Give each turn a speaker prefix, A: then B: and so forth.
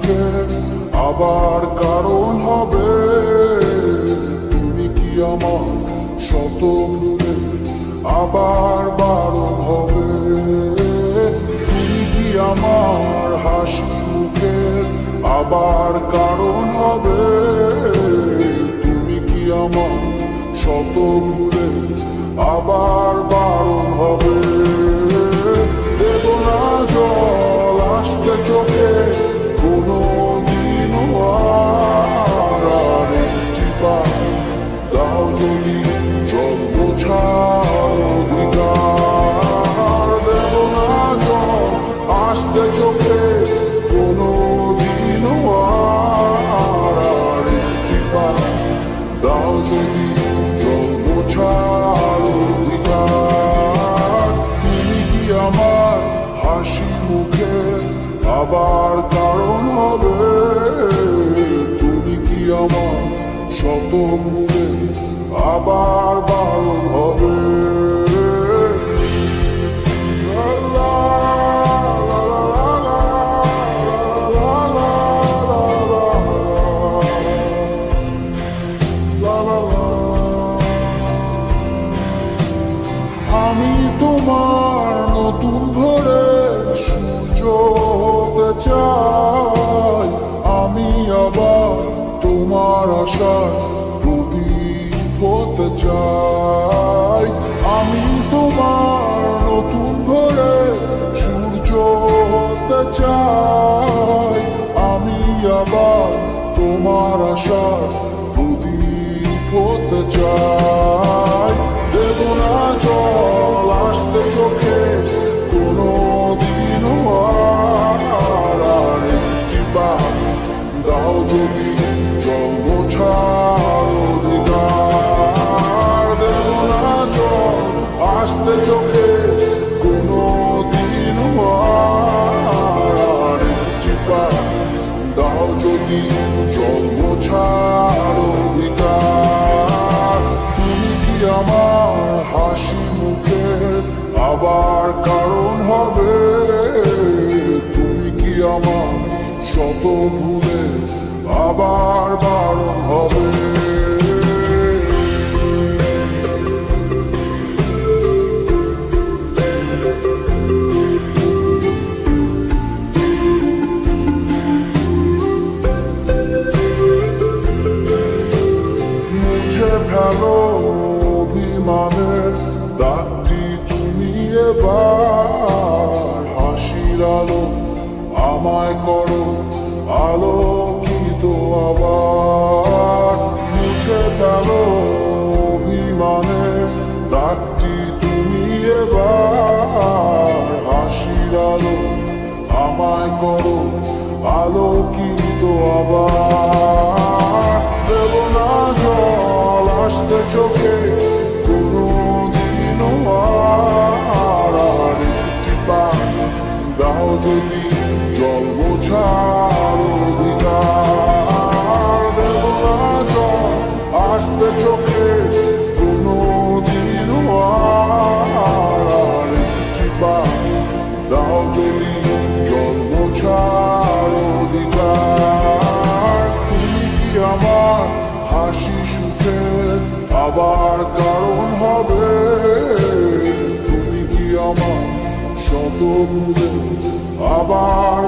A: মুখে আবার কারণ হবে। তুমি কি আমার শত ভুলে আবার বারণ হবে। তুমি কি আমার হাসি মুখে আবার কারণ হবে। তুমি কি আমার শত ভুলে আবার বারণ হবে। দেব না জল আসতে চোখে কোনো দিনও আর একটি বার দাও যদি জল বোঝার অধিকার। দেব না জল আসতে চোখে কোনো দিনও আর একটি বার দাও যদি জল বোঝার অধিকার। তুমি কি আমার হাসি মুখে আবার কারণ হবে। তুমি কি আমার শত ভুলে আবার বারণ হবে। আমি তোমার নতুন ভোরে সূর্য হতে চাই। আমি আবার তোমার আশার প্রদীপ হতে চাই। আমি তোমার নতুন ভোরে সূর্য হতে চাই। আমি আবার তোমার আশার প্রদীপ হতে চাই। দেব না জল আসতে চোখে কোনো দিনও আর একটি বার দাও যদি জল বোঝার অধিকার। দেব না জল আসতে চোখে কোনো দিনও আর একটি বার দাও যদি জল বোঝার অধিকার। তুমি কি আমার হাসি মুখে আবার কারণ হবে। তুমি কি আমার শত ভুলে আবার বারণ হবে। মুছে ফেলো অভিমানের দাগটি তুমি এবার। হাসির আলো আমায় করো আলোকিত আবার। মুছে ফেলো অভিমানের দাগটি তুমি এবার। হাসির আলো আমায় করো আলোকিত আবার। দেব না জল আসতে চোখে কোনো দিনও আর একটি বার দাও যদি জল বোঝার অধিকার। দেব না জল আসতে চোখে কোনো দিনও আর একটি বার দাও যদি জল বোঝার অধিকার। তুমি কি আমার হাসি সুখে আবার কারণ হবে। তুমি কি আমার শত ভুলে আবার